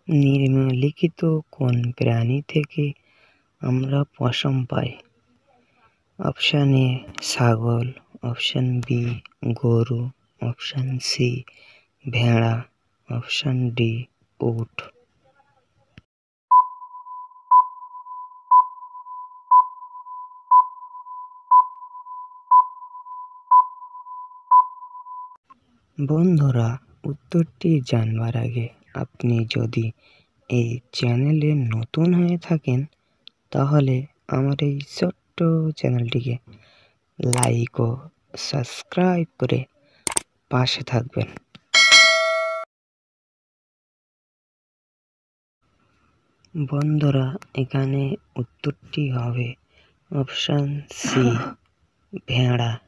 নিম্নলিখিত কোন প্রাণী থেকে আমরা পশম পাই? অপশান এ ছাগল, অপশান বি গরু, অপশান সি ভেড়া, অপশান ডি উট। বন্ধুরা, উত্তরটি জানবার আগে আপনি যদি এই চ্যানেলে নতুন হয়ে থাকেন তাহলে আমার এই ছোট্ট চ্যানেলটিকে লাইক ও সাবস্ক্রাইব করে পাশে থাকবেন। বন্ধুরা, এখানে উত্তরটি হবে অপশান সি ভেড়া।